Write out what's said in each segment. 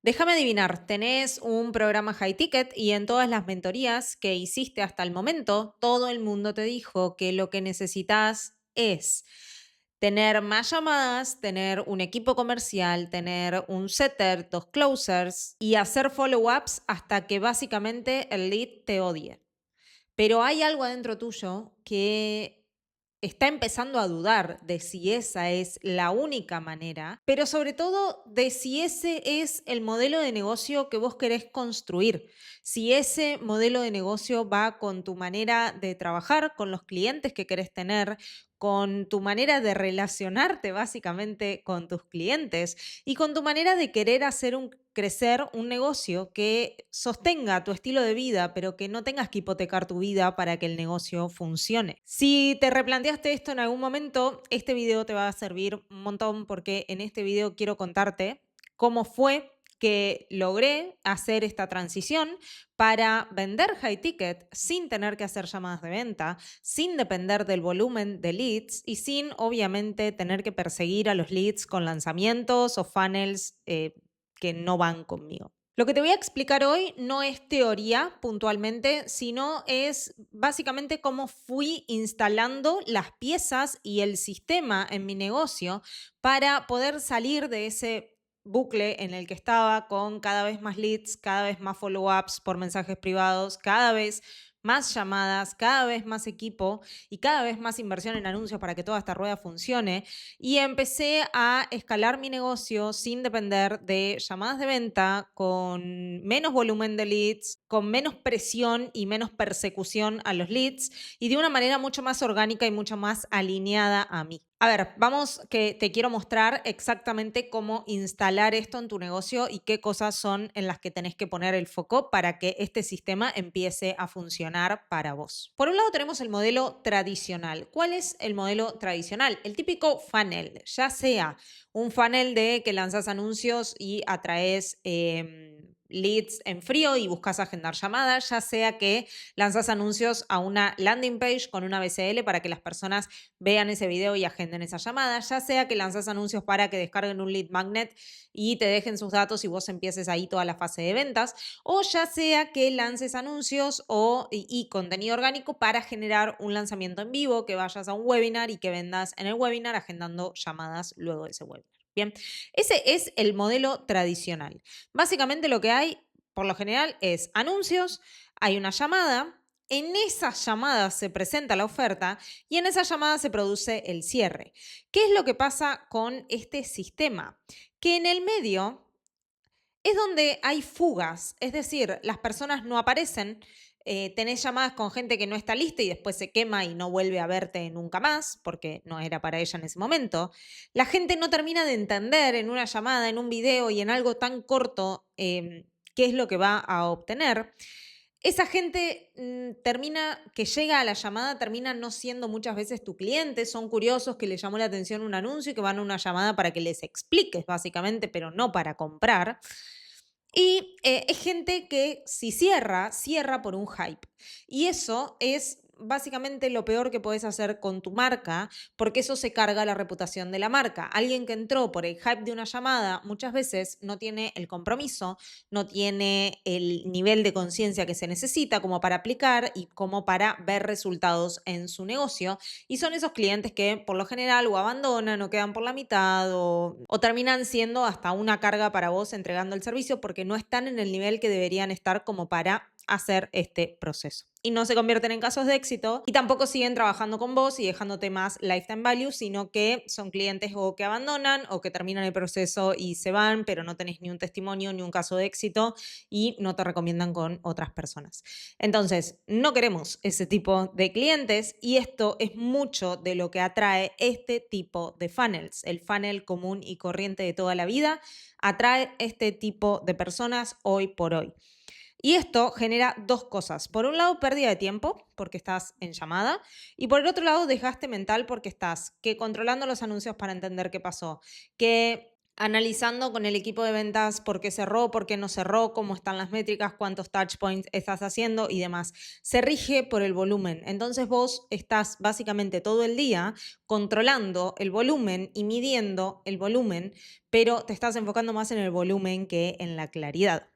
Déjame adivinar, tenés un programa high ticket y en todas las mentorías que hiciste hasta el momento, todo el mundo te dijo que lo que necesitas es tener más llamadas, tener un equipo comercial, tener un setter, dos closers y hacer follow-ups hasta que básicamente el lead te odie. Pero hay algo adentro tuyo que está empezando a dudar de si esa es la única manera, pero sobre todo de si ese es el modelo de negocio que vos querés construir, si ese modelo de negocio va con tu manera de trabajar, con los clientes que querés tener, con tu manera de relacionarte básicamente con tus clientes y con tu manera de querer hacer crecer un negocio que sostenga tu estilo de vida, pero que no tengas que hipotecar tu vida para que el negocio funcione. Si te replanteaste esto en algún momento, este video te va a servir un montón porque en este video quiero contarte cómo fue que logré hacer esta transición para vender high ticket sin tener que hacer llamadas de venta, sin depender del volumen de leads y sin obviamente tener que perseguir a los leads con lanzamientos o funnels que no van conmigo. Lo que te voy a explicar hoy no es teoría puntualmente, sino es básicamente cómo fui instalando las piezas y el sistema en mi negocio para poder salir de ese bucle en el que estaba con cada vez más leads, cada vez más follow-ups por mensajes privados, cada vez más llamadas, cada vez más equipo y cada vez más inversión en anuncios para que toda esta rueda funcione. Y empecé a escalar mi negocio sin depender de llamadas de venta, con menos volumen de leads, con menos presión y menos persecución a los leads y de una manera mucho más orgánica y mucho más alineada a mí. A ver, vamos que te quiero mostrar exactamente cómo instalar esto en tu negocio y qué cosas son en las que tenés que poner el foco para que este sistema empiece a funcionar para vos. Por un lado tenemos el modelo tradicional. ¿Cuál es el modelo tradicional? El típico funnel, ya sea un funnel de que lanzas anuncios y atraes leads en frío y buscas agendar llamadas, ya sea que lanzas anuncios a una landing page con una BCL para que las personas vean ese video y agenden esa llamada, ya sea que lanzas anuncios para que descarguen un lead magnet y te dejen sus datos y vos empieces ahí toda la fase de ventas, o ya sea que lances anuncios y contenido orgánico para generar un lanzamiento en vivo, que vayas a un webinar y que vendas en el webinar agendando llamadas luego de ese webinar. Bien, ese es el modelo tradicional. Básicamente lo que hay, por lo general, es anuncios, hay una llamada, en esa llamada se presenta la oferta y en esa llamada se produce el cierre. ¿Qué es lo que pasa con este sistema? Que en el medio es donde hay fugas, es decir, las personas no aparecen, tenés llamadas con gente que no está lista y después se quema y no vuelve a verte nunca más porque no era para ella en ese momento. La gente no termina de entender en una llamada, en un video y en algo tan corto qué es lo que va a obtener. Esa gente que llega a la llamada, termina no siendo muchas veces tu cliente, son curiosos que le llamó la atención un anuncio y que van a una llamada para que les expliques básicamente, pero no para comprar. Y es gente que si cierra, cierra por un hype. Y eso es básicamente lo peor que puedes hacer con tu marca, porque eso se carga la reputación de la marca. Alguien que entró por el hype de una llamada muchas veces no tiene el compromiso, no tiene el nivel de conciencia que se necesita como para aplicar y como para ver resultados en su negocio. Y son esos clientes que por lo general o abandonan o quedan por la mitad o terminan siendo hasta una carga para vos entregando el servicio porque no están en el nivel que deberían estar como para hacer este proceso. Y no se convierten en casos de éxito y tampoco siguen trabajando con vos y dejándote más lifetime value, sino que son clientes o que abandonan o que terminan el proceso y se van, pero no tenés ni un testimonio ni un caso de éxito y no te recomiendan con otras personas. Entonces, no queremos ese tipo de clientes y esto es mucho de lo que atrae este tipo de funnels. El funnel común y corriente de toda la vida atrae este tipo de personas hoy por hoy. Y esto genera dos cosas. Por un lado, pérdida de tiempo, porque estás en llamada, y por el otro lado, desgaste mental, porque estás que controlando los anuncios para entender qué pasó, que analizando con el equipo de ventas por qué cerró, por qué no cerró, cómo están las métricas, cuántos touch points estás haciendo y demás. Se rige por el volumen. Entonces vos estás básicamente todo el día controlando el volumen y midiendo el volumen, pero te estás enfocando más en el volumen que en la claridad.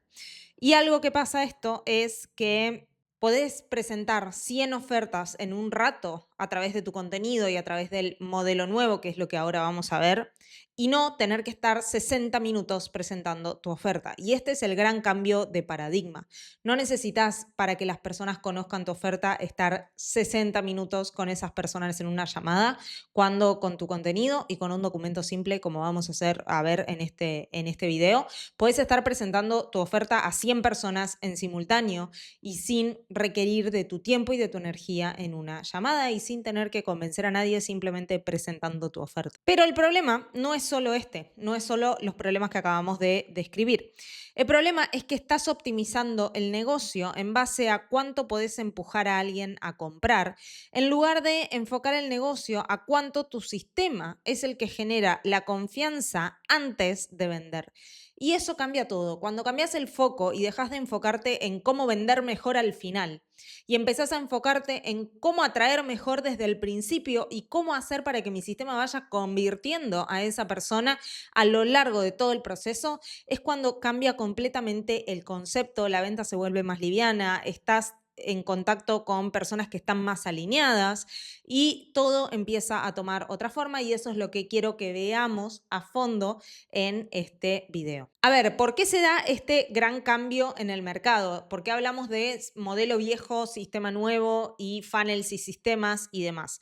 Y algo que pasa esto es que podés presentar 100 ofertas en un rato a través de tu contenido y a través del modelo nuevo, que es lo que ahora vamos a ver, y no tener que estar 60 minutos presentando tu oferta. Y este es el gran cambio de paradigma. No necesitas, para que las personas conozcan tu oferta, estar 60 minutos con esas personas en una llamada, cuando con tu contenido y con un documento simple, como vamos a hacer a ver en este video, puedes estar presentando tu oferta a 100 personas en simultáneo y sin requerir de tu tiempo y de tu energía en una llamada y sin tener que convencer a nadie, simplemente presentando tu oferta. Pero el problema no es solo no es solo los problemas que acabamos de describir. El problema es que estás optimizando el negocio en base a cuánto podés empujar a alguien a comprar, en lugar de enfocar el negocio a cuánto tu sistema es el que genera la confianza antes de vender. Y eso cambia todo. Cuando cambias el foco y dejas de enfocarte en cómo vender mejor al final y empezás a enfocarte en cómo atraer mejor desde el principio y cómo hacer para que mi sistema vaya convirtiendo a esa persona a lo largo de todo el proceso, es cuando cambia completamente el concepto, la venta se vuelve más liviana, estás en contacto con personas que están más alineadas y todo empieza a tomar otra forma, y eso es lo que quiero que veamos a fondo en este video. A ver, ¿por qué se da este gran cambio en el mercado? ¿Por qué hablamos de modelo viejo, sistema nuevo y funnels y sistemas y demás?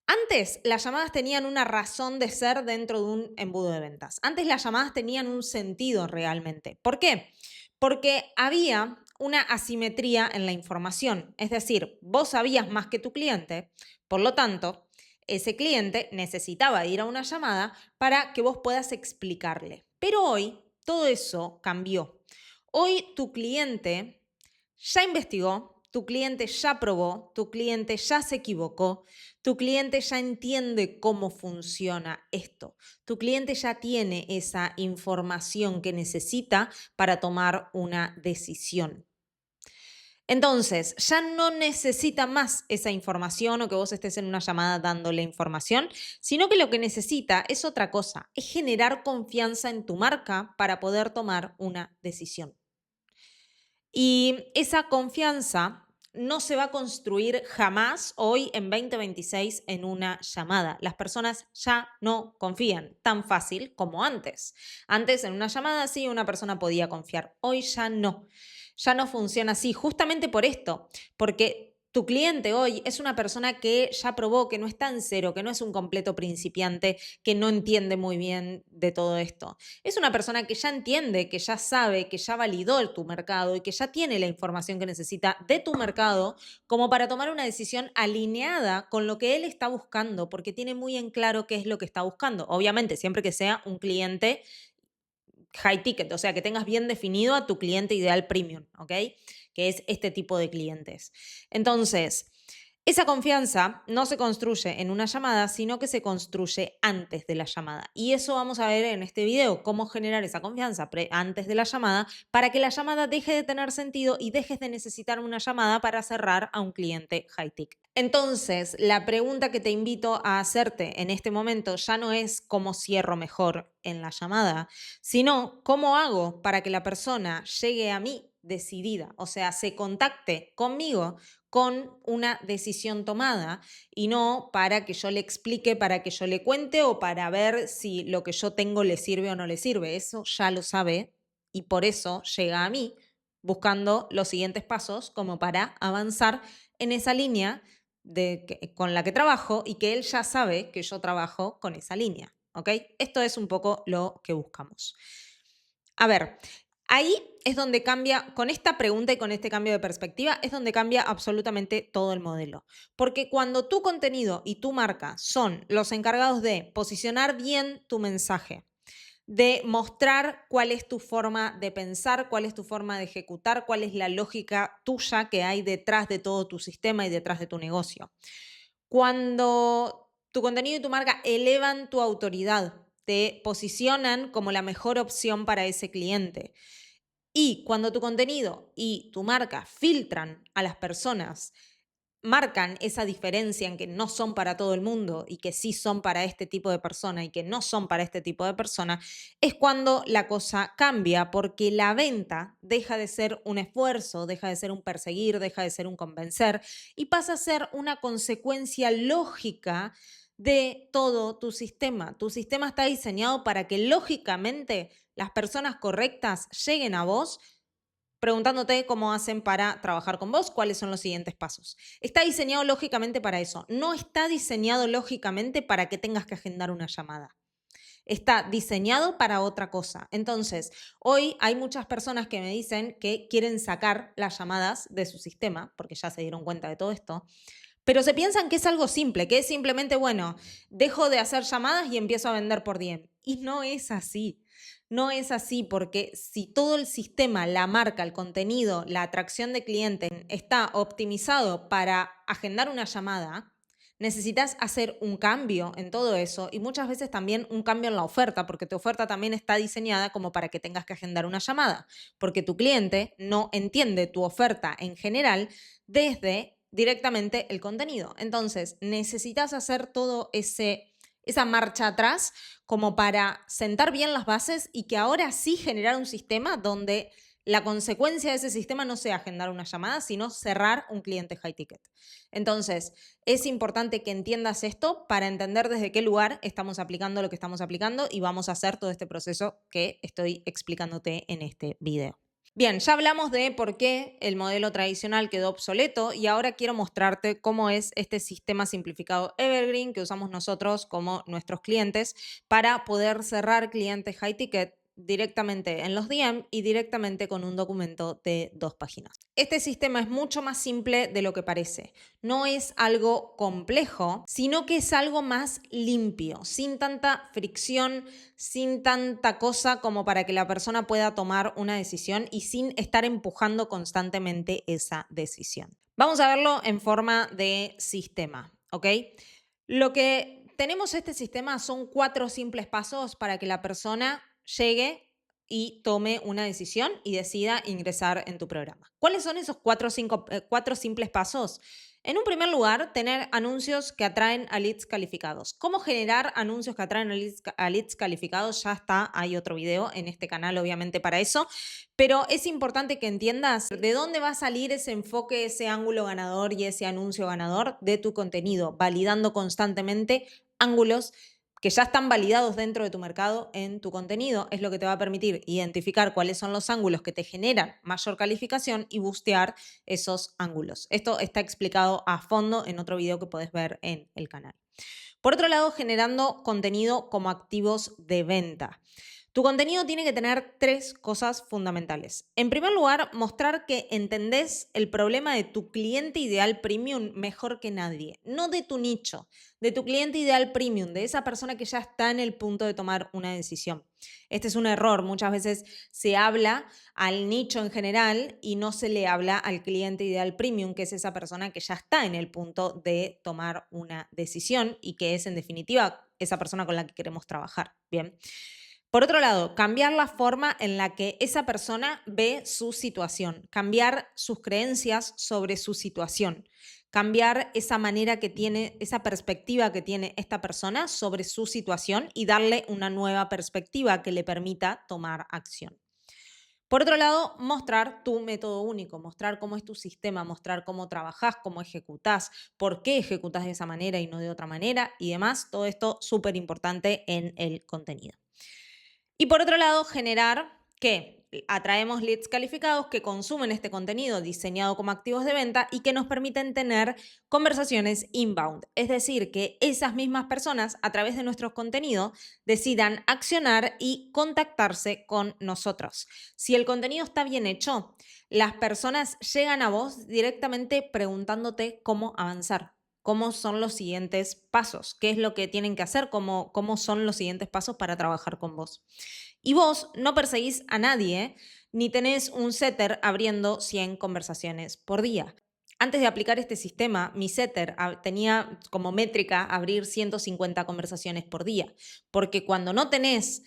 Antes las llamadas tenían una razón de ser dentro de un embudo de ventas. Antes las llamadas tenían un sentido realmente. ¿Por qué? Porque había una asimetría en la información. Es decir, vos sabías más que tu cliente, por lo tanto, ese cliente necesitaba ir a una llamada para que vos puedas explicarle. Pero hoy todo eso cambió. Hoy tu cliente ya investigó, tu cliente ya probó, tu cliente ya se equivocó, tu cliente ya entiende cómo funciona esto. Tu cliente ya tiene esa información que necesita para tomar una decisión. Entonces, ya no necesita más esa información o que vos estés en una llamada dándole información, sino que lo que necesita es otra cosa, es generar confianza en tu marca para poder tomar una decisión. Y esa confianza no se va a construir jamás hoy en 2026 en una llamada. Las personas ya no confían tan fácil como antes. Antes en una llamada sí una persona podía confiar, hoy ya no. Ya no funciona así, justamente por esto, porque tu cliente hoy es una persona que ya probó, que no está en cero, que no es un completo principiante, que no entiende muy bien de todo esto. Es una persona que ya entiende, que ya sabe, que ya validó tu mercado y que ya tiene la información que necesita de tu mercado como para tomar una decisión alineada con lo que él está buscando, porque tiene muy en claro qué es lo que está buscando. Obviamente, siempre que sea un cliente high ticket, o sea, que tengas bien definido a tu cliente ideal premium, ¿ok? Que es este tipo de clientes. Entonces, esa confianza no se construye en una llamada, sino que se construye antes de la llamada. Y eso vamos a ver en este video, cómo generar esa confianza antes de la llamada para que la llamada deje de tener sentido y dejes de necesitar una llamada para cerrar a un cliente high ticket. Entonces, la pregunta que te invito a hacerte en este momento ya no es cómo cierro mejor en la llamada, sino cómo hago para que la persona llegue a mí decidida, o sea, se contacte conmigo con una decisión tomada y no para que yo le explique, para que yo le cuente o para ver si lo que yo tengo le sirve o no le sirve. Eso ya lo sabe y por eso llega a mí buscando los siguientes pasos como para avanzar en esa línea con la que trabajo y que él ya sabe que yo trabajo con esa línea. ¿Ok? Esto es un poco lo que buscamos. A ver, ahí es donde cambia, con esta pregunta y con este cambio de perspectiva, es donde cambia absolutamente todo el modelo. Porque cuando tu contenido y tu marca son los encargados de posicionar bien tu mensaje, de mostrar cuál es tu forma de pensar, cuál es tu forma de ejecutar, cuál es la lógica tuya que hay detrás de todo tu sistema y detrás de tu negocio. Cuando tu contenido y tu marca elevan tu autoridad te posicionan como la mejor opción para ese cliente. Y cuando tu contenido y tu marca filtran a las personas, marcan esa diferencia en que no son para todo el mundo y que sí son para este tipo de persona y que no son para este tipo de persona, es cuando la cosa cambia, porque la venta deja de ser un esfuerzo, deja de ser un perseguir, deja de ser un convencer y pasa a ser una consecuencia lógica de todo tu sistema. Tu sistema está diseñado para que lógicamente las personas correctas lleguen a vos preguntándote cómo hacen para trabajar con vos, cuáles son los siguientes pasos. Está diseñado lógicamente para eso. No está diseñado lógicamente para que tengas que agendar una llamada. Está diseñado para otra cosa. Entonces, hoy hay muchas personas que me dicen que quieren sacar las llamadas de su sistema, porque ya se dieron cuenta de todo esto, pero se piensan que es algo simple, que es simplemente, bueno, dejo de hacer llamadas y empiezo a vender por DM. Y no es así. No es así, porque si todo el sistema, la marca, el contenido, la atracción de cliente está optimizado para agendar una llamada, necesitas hacer un cambio en todo eso y muchas veces también un cambio en la oferta, porque tu oferta también está diseñada como para que tengas que agendar una llamada, porque tu cliente no entiende tu oferta en general desde directamente el contenido. Entonces, necesitas hacer todo esa marcha atrás como para sentar bien las bases y que ahora sí generar un sistema donde la consecuencia de ese sistema no sea agendar una llamada, sino cerrar un cliente high ticket. Entonces, es importante que entiendas esto para entender desde qué lugar estamos aplicando lo que estamos aplicando y vamos a hacer todo este proceso que estoy explicándote en este video. Bien, ya hablamos de por qué el modelo tradicional quedó obsoleto y ahora quiero mostrarte cómo es este sistema simplificado Evergreen que usamos nosotros como nuestros clientes para poder cerrar clientes high ticket directamente en los DM y directamente con un documento de 2 páginas. Este sistema es mucho más simple de lo que parece. No es algo complejo, sino que es algo más limpio, sin tanta fricción, sin tanta cosa como para que la persona pueda tomar una decisión y sin estar empujando constantemente esa decisión. Vamos a verlo en forma de sistema, ¿ok? Lo que tenemos este sistema son 4 simples pasos para que la persona llegue y tome una decisión y decida ingresar en tu programa. ¿Cuáles son esos 4 simples pasos? En un primer lugar, tener anuncios que atraen a leads calificados. ¿Cómo generar anuncios que atraen a leads calificados? Ya está, hay otro video en este canal obviamente para eso, pero es importante que entiendas de dónde va a salir ese enfoque, ese ángulo ganador y ese anuncio ganador de tu contenido, validando constantemente ángulos que ya están validados dentro de tu mercado en tu contenido, es lo que te va a permitir identificar cuáles son los ángulos que te generan mayor calificación y bustear esos ángulos. Esto está explicado a fondo en otro video que puedes ver en el canal. Por otro lado, generando contenido como activos de venta. Tu contenido tiene que tener 3 cosas fundamentales. En primer lugar, mostrar que entendés el problema de tu cliente ideal premium mejor que nadie, no de tu nicho, de tu cliente ideal premium, de esa persona que ya está en el punto de tomar una decisión. Este es un error. Muchas veces se habla al nicho en general y no se le habla al cliente ideal premium, que es esa persona que ya está en el punto de tomar una decisión y que es en definitiva esa persona con la que queremos trabajar. Bien. Por otro lado, cambiar la forma en la que esa persona ve su situación, cambiar sus creencias sobre su situación, cambiar esa manera que tiene, esa perspectiva que tiene esta persona sobre su situación y darle una nueva perspectiva que le permita tomar acción. Por otro lado, mostrar tu método único, mostrar cómo es tu sistema, mostrar cómo trabajás, cómo ejecutás, por qué ejecutás de esa manera y no de otra manera y demás. Todo esto súper importante en el contenido. Y por otro lado, generar que atraemos leads calificados que consumen este contenido diseñado como activos de venta y que nos permiten tener conversaciones inbound. Es decir, que esas mismas personas a través de nuestros contenidos decidan accionar y contactarse con nosotros. Si el contenido está bien hecho, las personas llegan a vos directamente preguntándote cómo avanzar. ¿Cómo son los siguientes pasos? ¿Qué es lo que tienen que hacer? ¿Cómo son los siguientes pasos para trabajar con vos? Y vos no perseguís a nadie, ni tenés un setter abriendo 100 conversaciones por día. Antes de aplicar este sistema, mi setter tenía como métrica abrir 150 conversaciones por día, porque cuando no tenés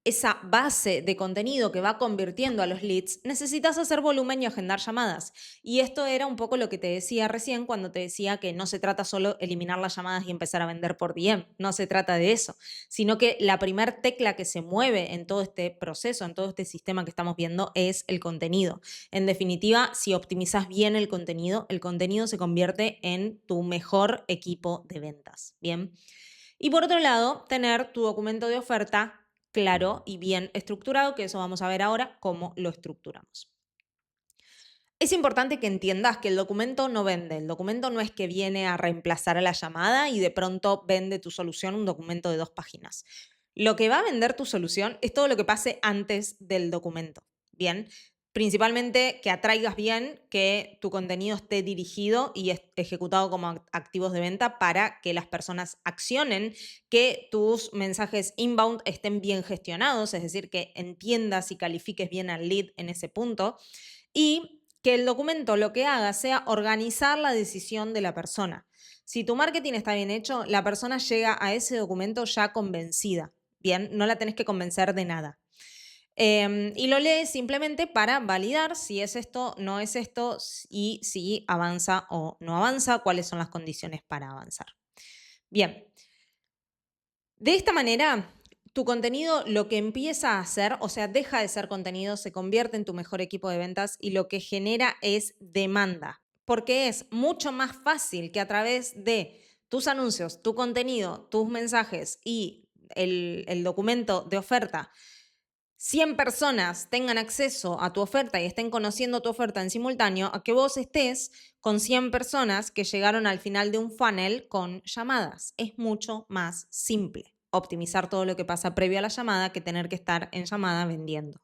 esa base de contenido que va convirtiendo a los leads, necesitas hacer volumen y agendar llamadas. Y esto era un poco lo que te decía recién cuando te decía que no se trata solo eliminar las llamadas y empezar a vender por DM, no se trata de eso, sino que la primer tecla que se mueve en todo este proceso, en todo este sistema que estamos viendo, es el contenido. En definitiva, si optimizas bien el contenido se convierte en tu mejor equipo de ventas. Bien. Y por otro lado, tener tu documento de oferta claro y bien estructurado, que eso vamos a ver ahora cómo lo estructuramos. Es importante que entiendas que el documento no vende. El documento no es que viene a reemplazar a la llamada y de pronto vende tu solución un documento de 2 páginas. Lo que va a vender tu solución es todo lo que pase antes del documento. Bien, principalmente que atraigas bien, que tu contenido esté dirigido y ejecutado como activos de venta para que las personas accionen, que tus mensajes inbound estén bien gestionados, es decir, que entiendas y califiques bien al lead en ese punto y que el documento lo que haga sea organizar la decisión de la persona. Si tu marketing está bien hecho, la persona llega a ese documento ya convencida. Bien, no la tenés que convencer de nada. Y lo lees simplemente para validar si es esto, no es esto y si avanza o no avanza, cuáles son las condiciones para avanzar. Bien, de esta manera, tu contenido lo que empieza a hacer, o sea, deja de ser contenido, se convierte en tu mejor equipo de ventas y lo que genera es demanda, porque es mucho más fácil que a través de tus anuncios, tu contenido, tus mensajes y el documento de oferta, 100 personas tengan acceso a tu oferta y estén conociendo tu oferta en simultáneo, a que vos estés con 100 personas que llegaron al final de un funnel con llamadas. Es mucho más simple optimizar todo lo que pasa previo a la llamada que tener que estar en llamada vendiendo.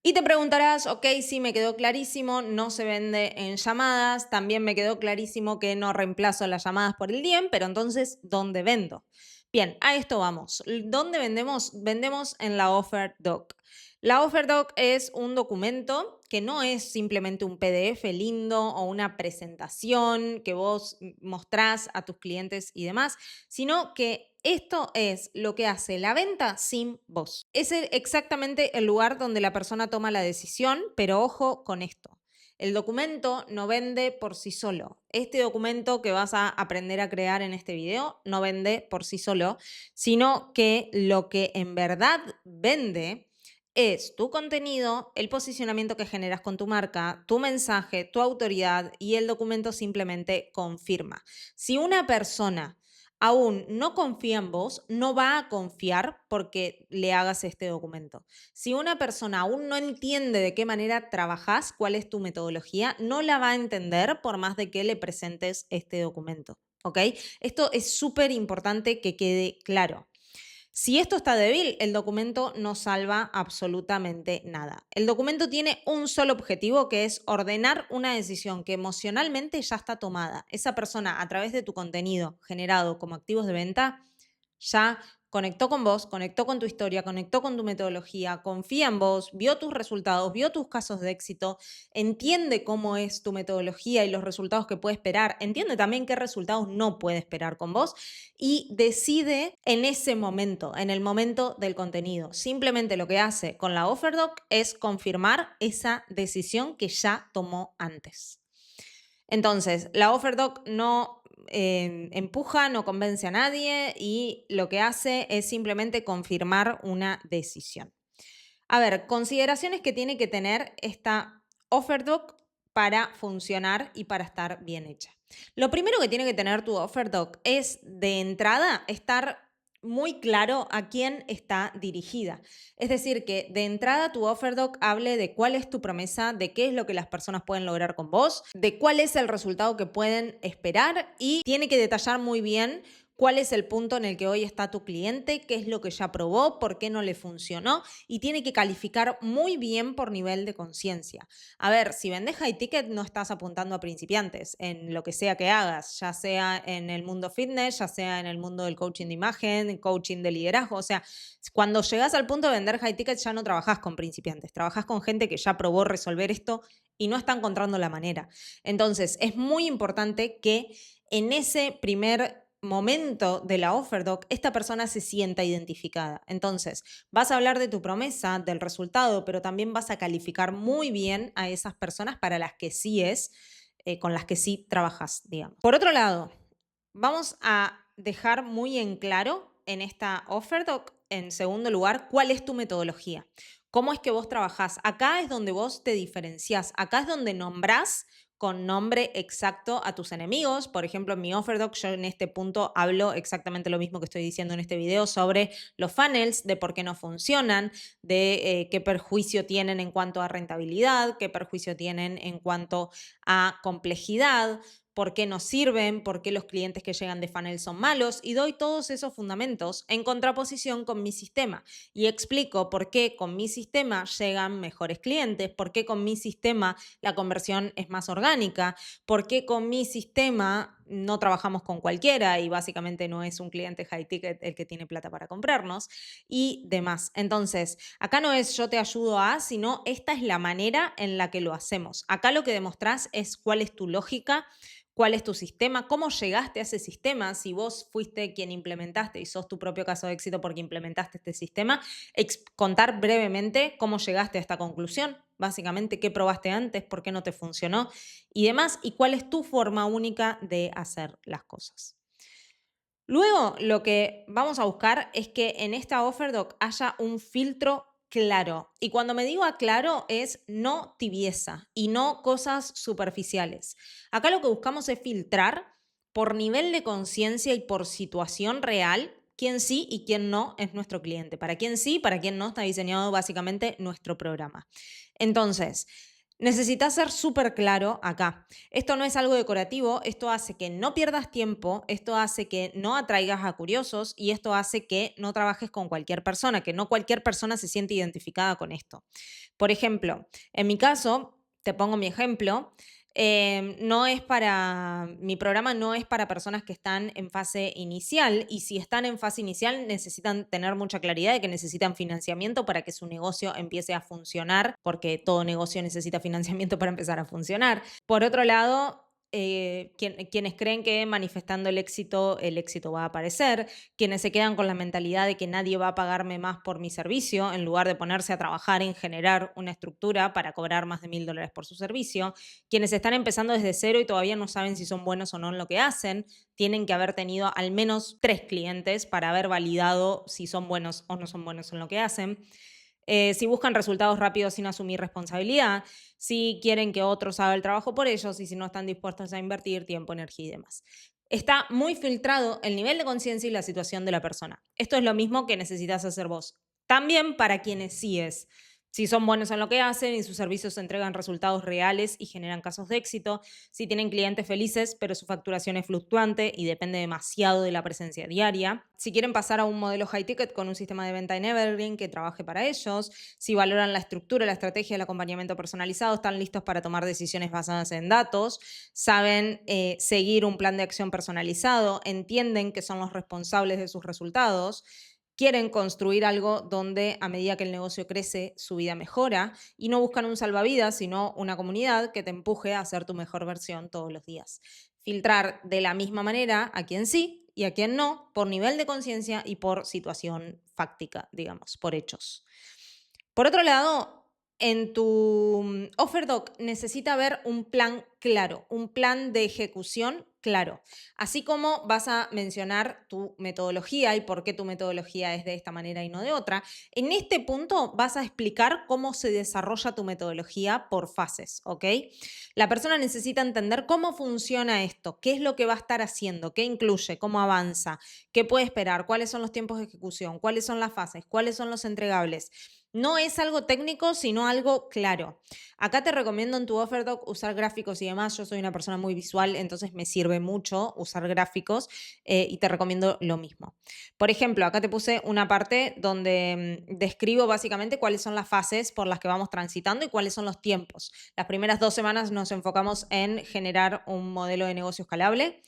Y te preguntarás, ok, sí, me quedó clarísimo, no se vende en llamadas, también me quedó clarísimo que no reemplazo las llamadas por el DM, pero entonces, ¿dónde vendo? Bien, a esto vamos. ¿Dónde vendemos? Vendemos en la Offer Doc. La Offer Doc es un documento que no es simplemente un PDF lindo o una presentación que vos mostrás a tus clientes y demás, sino que esto es lo que hace la venta sin vos. Es exactamente el lugar donde la persona toma la decisión, pero ojo con esto. El documento no vende por sí solo. Este documento que vas a aprender a crear en este video no vende por sí solo, sino que lo que en verdad vende es tu contenido, el posicionamiento que generas con tu marca, tu mensaje, tu autoridad y el documento simplemente confirma. Si una persona aún no confía en vos, no va a confiar porque le hagas este documento. Si una persona aún no entiende de qué manera trabajás, cuál es tu metodología, no la va a entender por más de que le presentes este documento. ¿Ok? Esto es súper importante que quede claro. Si esto está débil, el documento no salva absolutamente nada. El documento tiene un solo objetivo, que es ordenar una decisión que emocionalmente ya está tomada. Esa persona, a través de tu contenido generado como activos de venta, ya conectó con vos, conectó con tu historia, conectó con tu metodología, confía en vos, vio tus resultados, vio tus casos de éxito, entiende cómo es tu metodología y los resultados que puede esperar, entiende también qué resultados no puede esperar con vos y decide en ese momento, en el momento del contenido. Simplemente lo que hace con la Offer Doc es confirmar esa decisión que ya tomó antes. Entonces, la Offer Doc no empuja, no convence a nadie y lo que hace es simplemente confirmar una decisión. A ver, consideraciones que tiene que tener esta Offer Doc para funcionar y para estar bien hecha. Lo primero que tiene que tener tu Offer Doc es, de entrada, estar muy claro a quién está dirigida. Es decir, que de entrada tu Offer Doc hable de cuál es tu promesa, de qué es lo que las personas pueden lograr con vos, de cuál es el resultado que pueden esperar y tiene que detallar muy bien cuál es el punto en el que hoy está tu cliente, qué es lo que ya probó, por qué no le funcionó, y tiene que calificar muy bien por nivel de conciencia. A ver, si vendes high ticket no estás apuntando a principiantes en lo que sea que hagas, ya sea en el mundo fitness, ya sea en el mundo del coaching de imagen, coaching de liderazgo. O sea, cuando llegas al punto de vender high ticket ya no trabajas con principiantes, trabajas con gente que ya probó resolver esto y no está encontrando la manera. Entonces, es muy importante que en ese primer momento de la offer doc, esta persona se sienta identificada. Entonces, vas a hablar de tu promesa, del resultado, pero también vas a calificar muy bien a esas personas para las que sí es, con las que sí trabajas, digamos. Por otro lado, vamos a dejar muy en claro en esta offer doc, en segundo lugar, cuál es tu metodología. ¿Cómo es que vos trabajás? Acá es donde vos te diferenciás. Acá es donde nombrás con nombre exacto a tus enemigos. Por ejemplo, en mi offer doc, yo en este punto hablo exactamente lo mismo que estoy diciendo en este video sobre los funnels, de por qué no funcionan, de qué perjuicio tienen en cuanto a rentabilidad, qué perjuicio tienen en cuanto a complejidad, por qué no sirven, por qué los clientes que llegan de funnel son malos, y doy todos esos fundamentos en contraposición con mi sistema y explico por qué con mi sistema llegan mejores clientes, por qué con mi sistema la conversión es más orgánica, por qué con mi sistema no trabajamos con cualquiera y básicamente no es un cliente high ticket el que tiene plata para comprarnos y demás. Entonces, acá no es yo te ayudo a, sino esta es la manera en la que lo hacemos. Acá lo que demostrás es cuál es tu lógica, cuál es tu sistema, cómo llegaste a ese sistema, si vos fuiste quien implementaste y sos tu propio caso de éxito porque implementaste este sistema, contar brevemente cómo llegaste a esta conclusión, básicamente qué probaste antes, por qué no te funcionó y demás, y cuál es tu forma única de hacer las cosas. Luego, lo que vamos a buscar es que en esta offer doc haya un filtro claro. Y cuando me digo claro es no tibieza y no cosas superficiales. Acá lo que buscamos es filtrar por nivel de conciencia y por situación real quién sí y quién no es nuestro cliente. Para quién sí, para quién no está diseñado básicamente nuestro programa. Entonces, necesitas ser súper claro acá. Esto no es algo decorativo, esto hace que no pierdas tiempo, esto hace que no atraigas a curiosos y esto hace que no trabajes con cualquier persona, que no cualquier persona se siente identificada con esto. Por ejemplo, en mi caso, te pongo mi ejemplo, mi programa no es para personas que están en fase inicial y si están en fase inicial necesitan tener mucha claridad de que necesitan financiamiento para que su negocio empiece a funcionar, porque todo negocio necesita financiamiento para empezar a funcionar. Por otro lado, quienes creen que manifestando el éxito va a aparecer, quienes se quedan con la mentalidad de que nadie va a pagarme más por mi servicio, en lugar de ponerse a trabajar en generar una estructura para cobrar más de $1,000 por su servicio, quienes están empezando desde cero y todavía no saben si son buenos o no en lo que hacen, tienen que haber tenido al menos 3 clientes para haber validado si son buenos o no son buenos en lo que hacen. Si buscan resultados rápidos sin asumir responsabilidad, si quieren que otros hagan el trabajo por ellos y si no están dispuestos a invertir tiempo, energía y demás. Está muy filtrado el nivel de conciencia y la situación de la persona. Esto es lo mismo que necesitas hacer vos. También para quienes sí es. Si son buenos en lo que hacen y sus servicios entregan resultados reales y generan casos de éxito, si tienen clientes felices pero su facturación es fluctuante y depende demasiado de la presencia diaria, si quieren pasar a un modelo high ticket con un sistema de venta en Evergreen que trabaje para ellos, si valoran la estructura, la estrategia, el acompañamiento personalizado, están listos para tomar decisiones basadas en datos, saben seguir un plan de acción personalizado, entienden que son los responsables de sus resultados, quieren construir algo donde a medida que el negocio crece, su vida mejora y no buscan un salvavidas, sino una comunidad que te empuje a ser tu mejor versión todos los días. Filtrar de la misma manera a quien sí y a quien no, por nivel de conciencia y por situación fáctica, digamos, por hechos. Por otro lado, en tu offer doc necesita haber un plan claro, un plan de ejecución claro, así como vas a mencionar tu metodología y por qué tu metodología es de esta manera y no de otra. En este punto vas a explicar cómo se desarrolla tu metodología por fases, ¿ok? La persona necesita entender cómo funciona esto, qué es lo que va a estar haciendo, qué incluye, cómo avanza, qué puede esperar, cuáles son los tiempos de ejecución, cuáles son las fases, cuáles son los entregables. No es algo técnico, sino algo claro. Acá te recomiendo en tu offer doc usar gráficos y demás. Yo soy una persona muy visual, entonces me sirve mucho usar gráficos y te recomiendo lo mismo. Por ejemplo, acá te puse una parte donde describo básicamente cuáles son las fases por las que vamos transitando y cuáles son los tiempos. Las primeras 2 semanas nos enfocamos en generar un modelo de negocio escalable.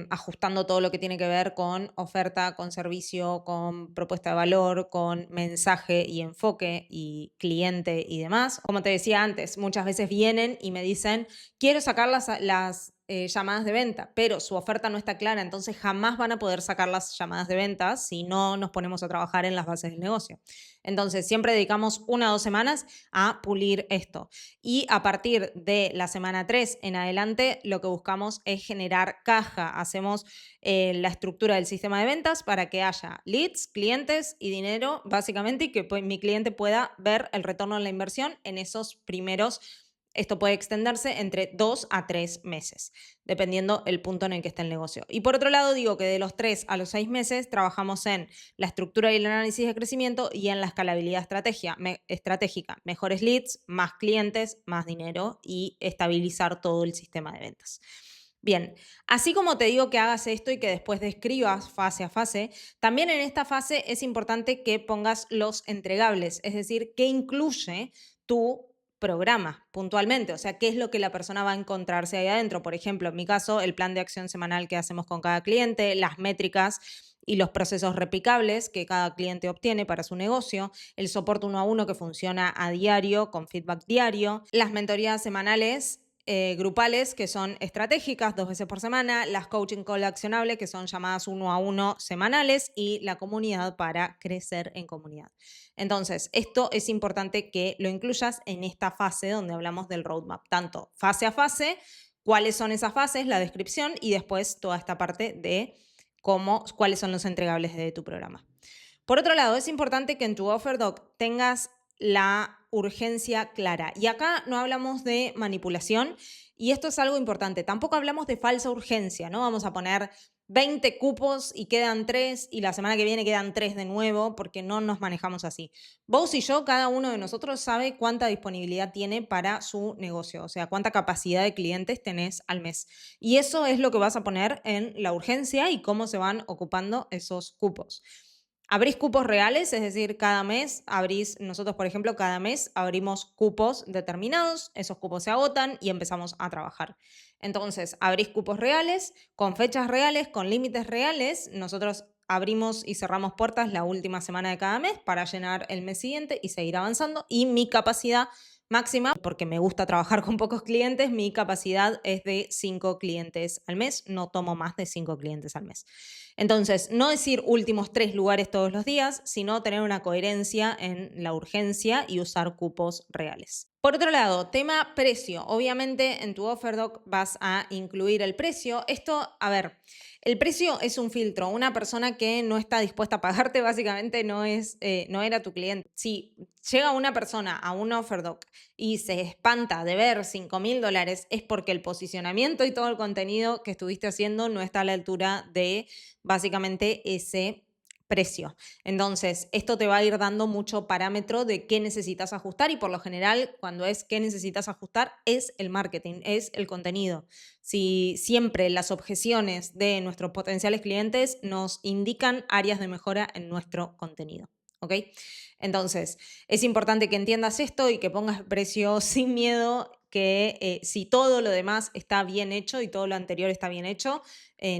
Ajustando todo lo que tiene que ver con oferta, con servicio, con propuesta de valor, con mensaje y enfoque y cliente y demás. Como te decía antes, muchas veces vienen y me dicen, quiero sacar las llamadas de venta, pero su oferta no está clara, entonces jamás van a poder sacar las llamadas de venta si no nos ponemos a trabajar en las bases del negocio. Entonces, siempre dedicamos 1 o 2 semanas a pulir esto. Y a partir de la semana 3 en adelante, lo que buscamos es generar caja. Hacemos la estructura del sistema de ventas para que haya leads, clientes y dinero, básicamente, y que mi cliente pueda ver el retorno de la inversión en esos primeros. Esto puede extenderse entre 2 a 3 meses, dependiendo el punto en el que esté el negocio. Y por otro lado, digo que de los 3 a los 6 meses trabajamos en la estructura y el análisis de crecimiento y en la escalabilidad estratégica. Mejores leads, más clientes, más dinero y estabilizar todo el sistema de ventas. Bien, así como te digo que hagas esto y que después describas fase a fase, también en esta fase es importante que pongas los entregables, es decir, qué incluye tu programa puntualmente, o sea, qué es lo que la persona va a encontrarse ahí adentro. Por ejemplo, en mi caso, el plan de acción semanal que hacemos con cada cliente, las métricas y los procesos replicables que cada cliente obtiene para su negocio, el soporte 1 a 1 que funciona a diario, con feedback diario, las mentorías semanales grupales que son estratégicas 2 veces por semana, las coaching call accionable que son llamadas 1 a 1 semanales y la comunidad para crecer en comunidad. Entonces, esto es importante que lo incluyas en esta fase donde hablamos del roadmap, tanto fase a fase, cuáles son esas fases, la descripción y después toda esta parte de cuáles son los entregables de tu programa. Por otro lado, es importante que en tu offer doc tengas la urgencia clara. Y acá no hablamos de manipulación y esto es algo importante. Tampoco hablamos de falsa urgencia, ¿no? Vamos a poner 20 cupos y quedan 3 y la semana que viene quedan 3 de nuevo porque no nos manejamos así. Vos y yo, cada uno de nosotros sabe cuánta disponibilidad tiene para su negocio, o sea, cuánta capacidad de clientes tenés al mes. Y eso es lo que vas a poner en la urgencia y cómo se van ocupando esos cupos. Abrís cupos reales, es decir, nosotros por ejemplo, cada mes abrimos cupos determinados, esos cupos se agotan y empezamos a trabajar. Entonces, abrís cupos reales, con fechas reales, con límites reales, nosotros abrimos y cerramos puertas la última semana de cada mes para llenar el mes siguiente y seguir avanzando y mi capacidad máxima, porque me gusta trabajar con pocos clientes, mi capacidad es de 5 clientes al mes, no tomo más de 5 clientes al mes. Entonces, no decir últimos 3 lugares todos los días, sino tener una coherencia en la urgencia y usar cupos reales. Por otro lado, tema precio. Obviamente en tu offer doc vas a incluir el precio. Esto, a ver, el precio es un filtro. Una persona que no está dispuesta a pagarte básicamente no era tu cliente. Si llega una persona a un offer doc y se espanta de ver $5.000 es porque el posicionamiento y todo el contenido que estuviste haciendo no está a la altura de básicamente ese precio. Entonces, esto te va a ir dando mucho parámetro de qué necesitas ajustar y por lo general, cuando es qué necesitas ajustar, es el marketing, es el contenido. Si siempre las objeciones de nuestros potenciales clientes nos indican áreas de mejora en nuestro contenido. ¿Ok? Entonces, es importante que entiendas esto y que pongas precio sin miedo, que si todo lo demás está bien hecho y todo lo anterior está bien hecho,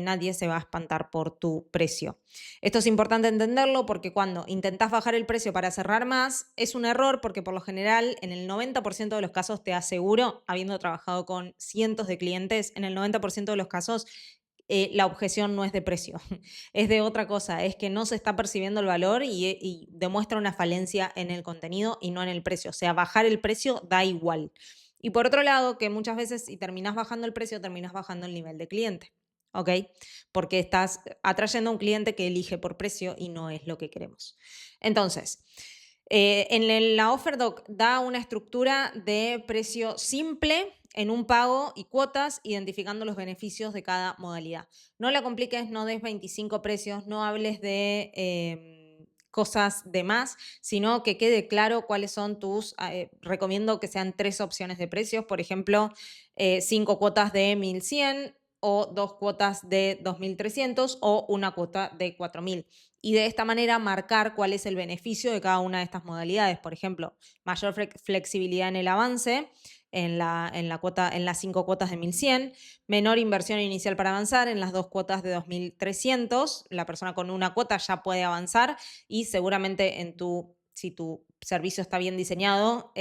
nadie se va a espantar por tu precio. Esto es importante entenderlo porque cuando intentás bajar el precio para cerrar más, es un error porque por lo general en el 90% de los casos te aseguro, habiendo trabajado con cientos de clientes, en el 90% de los casos la objeción no es de precio, es de otra cosa, es que no se está percibiendo el valor y demuestra una falencia en el contenido y no en el precio. O sea, bajar el precio da igual. Y por otro lado, que muchas veces si terminas bajando el precio, terminas bajando el nivel de cliente. ¿Ok? Porque estás atrayendo a un cliente que elige por precio y no es lo que queremos. Entonces, en la offer doc da una estructura de precio simple en un pago y cuotas, identificando los beneficios de cada modalidad. No la compliques, no des 25 precios, no hables de cosas de más, sino que quede claro cuáles son recomiendo que sean 3 opciones de precios, por ejemplo, 5 cuotas de 1.100 o 2 cuotas de 2.300 o una cuota de 4.000. Y de esta manera marcar cuál es el beneficio de cada una de estas modalidades. Por ejemplo, mayor flexibilidad en el avance, en las 5 cuotas de 1.100, menor inversión inicial para avanzar en las 2 cuotas de 2.300. La persona con una cuota ya puede avanzar y seguramente si tu servicio está bien diseñado,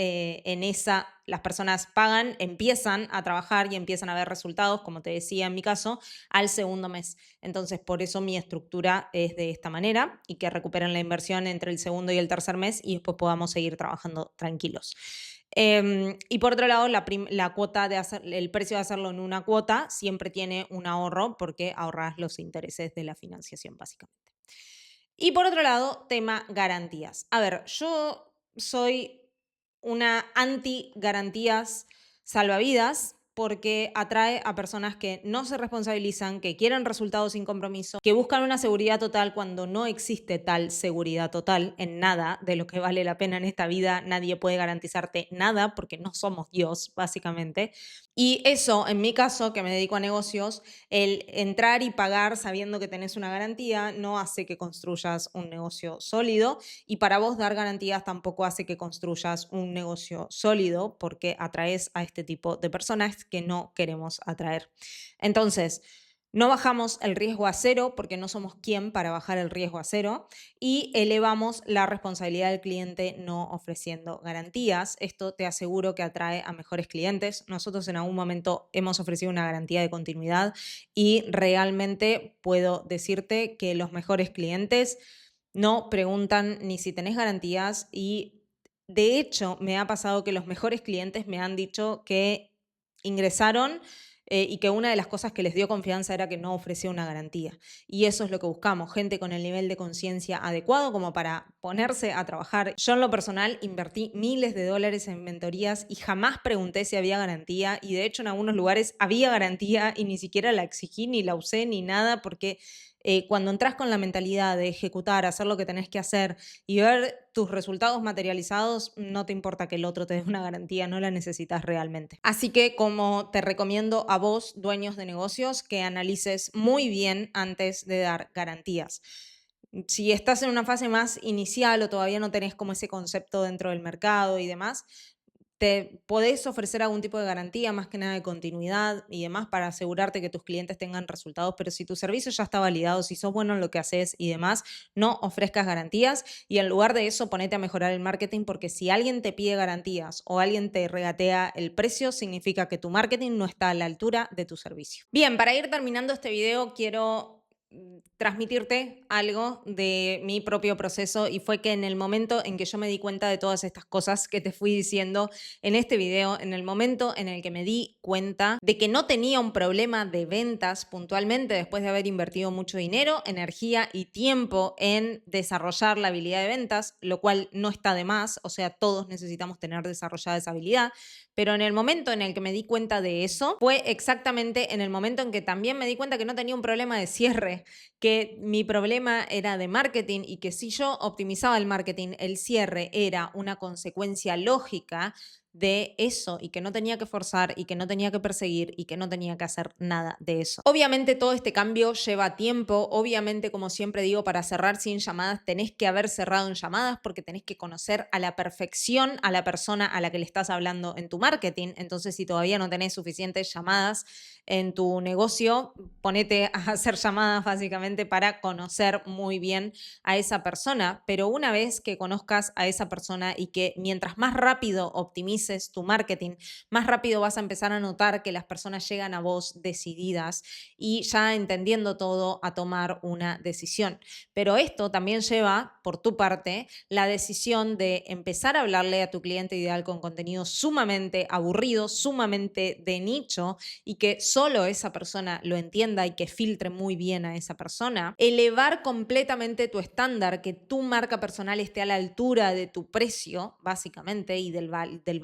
las personas pagan, empiezan a trabajar y empiezan a ver resultados, como te decía en mi caso, al segundo mes. Entonces, por eso mi estructura es de esta manera y que recuperen la inversión entre el segundo y el tercer mes y después podamos seguir trabajando tranquilos. Y por otro lado, la cuota el precio de hacerlo en una cuota siempre tiene un ahorro porque ahorras los intereses de la financiación, básicamente. Y por otro lado, tema garantías. A ver, yo soy una anti-garantías salvavidas porque atrae a personas que no se responsabilizan, que quieren resultados sin compromiso, que buscan una seguridad total cuando no existe tal seguridad total en nada de lo que vale la pena en esta vida. Nadie puede garantizarte nada porque no somos Dios, básicamente. Y eso, en mi caso, que me dedico a negocios, el entrar y pagar sabiendo que tenés una garantía no hace que construyas un negocio sólido, y para vos dar garantías tampoco hace que construyas un negocio sólido porque atraes a este tipo de personas que no queremos atraer. Entonces, no bajamos el riesgo a cero porque no somos quien para bajar el riesgo a cero, y elevamos la responsabilidad del cliente no ofreciendo garantías. Esto te aseguro que atrae a mejores clientes. Nosotros en algún momento hemos ofrecido una garantía de continuidad y realmente puedo decirte que los mejores clientes no preguntan ni si tenés garantías, y de hecho me ha pasado que los mejores clientes me han dicho que ingresaron y que una de las cosas que les dio confianza era que no ofrecía una garantía. Y eso es lo que buscamos, gente con el nivel de conciencia adecuado como para ponerse a trabajar. Yo en lo personal invertí miles de dólares en mentorías y jamás pregunté si había garantía, y de hecho en algunos lugares había garantía y ni siquiera la exigí, ni la usé, ni nada, porque cuando entras con la mentalidad de ejecutar, hacer lo que tenés que hacer y ver tus resultados materializados, no te importa que el otro te dé una garantía, no la necesitas realmente. Así que, como te recomiendo a vos, dueños de negocios, que analices muy bien antes de dar garantías. Si estás en una fase más inicial o todavía no tenés como ese concepto dentro del mercado y demás, te podés ofrecer algún tipo de garantía, más que nada de continuidad y demás, para asegurarte que tus clientes tengan resultados. Pero si tu servicio ya está validado, si sos bueno en lo que haces y demás, no ofrezcas garantías, y en lugar de eso ponete a mejorar el marketing, porque si alguien te pide garantías o alguien te regatea el precio, significa que tu marketing no está a la altura de tu servicio. Bien, para ir terminando este video, quiero transmitirte algo de mi propio proceso, y fue que en el momento en que yo me di cuenta de todas estas cosas que te fui diciendo en este video, en el momento en el que me di cuenta de que no tenía un problema de ventas puntualmente, después de haber invertido mucho dinero, energía y tiempo en desarrollar la habilidad de ventas, lo cual no está de más, o sea, todos necesitamos tener desarrollada esa habilidad, pero en el momento en el que me di cuenta de eso, fue exactamente en el momento en que también me di cuenta que no tenía un problema de cierre, que mi problema era de marketing, y que si yo optimizaba el marketing, el cierre era una consecuencia lógica de eso, y que no tenía que forzar y que no tenía que perseguir y que no tenía que hacer nada de eso. Obviamente todo este cambio lleva tiempo. Obviamente, como siempre digo, para cerrar sin llamadas tenés que haber cerrado en llamadas, porque tenés que conocer a la perfección a la persona a la que le estás hablando en tu marketing. Entonces, si todavía no tenés suficientes llamadas en tu negocio, ponete a hacer llamadas básicamente para conocer muy bien a esa persona. Pero una vez que conozcas a esa persona, y que mientras más rápido optimices tu marketing, más rápido vas a empezar a notar que las personas llegan a vos decididas y ya entendiendo todo, a tomar una decisión. Pero esto también lleva, por tu parte, la decisión de empezar a hablarle a tu cliente ideal con contenido sumamente aburrido, sumamente de nicho, y que solo esa persona lo entienda y que filtre muy bien a esa persona. Elevar completamente tu estándar, que tu marca personal esté a la altura de tu precio, básicamente, y del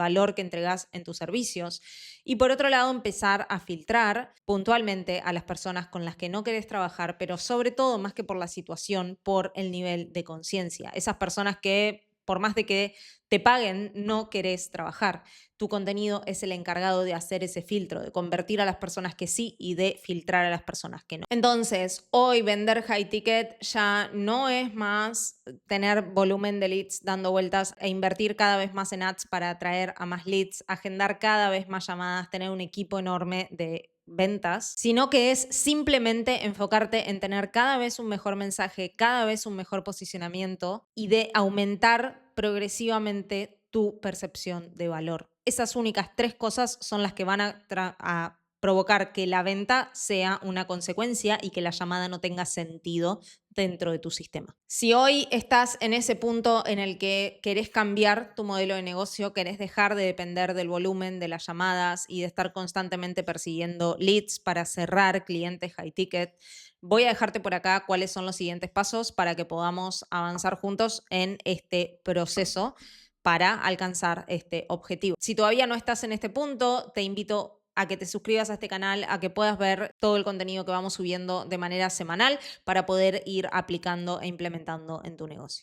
valor que entregás en tus servicios. Y por otro lado, empezar a filtrar puntualmente a las personas con las que no querés trabajar, pero sobre todo, más que por la situación, por el nivel de conciencia. Esas personas que, por más de que te paguen, no querés trabajar. Tu contenido es el encargado de hacer ese filtro, de convertir a las personas que sí y de filtrar a las personas que no. Entonces, hoy vender high ticket ya no es más tener volumen de leads dando vueltas e invertir cada vez más en ads para atraer a más leads, agendar cada vez más llamadas, tener un equipo enorme de ventas, sino que es simplemente enfocarte en tener cada vez un mejor mensaje, cada vez un mejor posicionamiento y de aumentar progresivamente tu percepción de valor. Esas únicas 3 cosas son las que van a provocar que la venta sea una consecuencia y que la llamada no tenga sentido dentro de tu sistema. Si hoy estás en ese punto en el que querés cambiar tu modelo de negocio, querés dejar de depender del volumen de las llamadas y de estar constantemente persiguiendo leads para cerrar clientes high ticket, voy a dejarte por acá cuáles son los siguientes pasos para que podamos avanzar juntos en este proceso para alcanzar este objetivo. Si todavía no estás en este punto, te invito a que te suscribas a este canal, a que puedas ver todo el contenido que vamos subiendo de manera semanal para poder ir aplicando e implementando en tu negocio.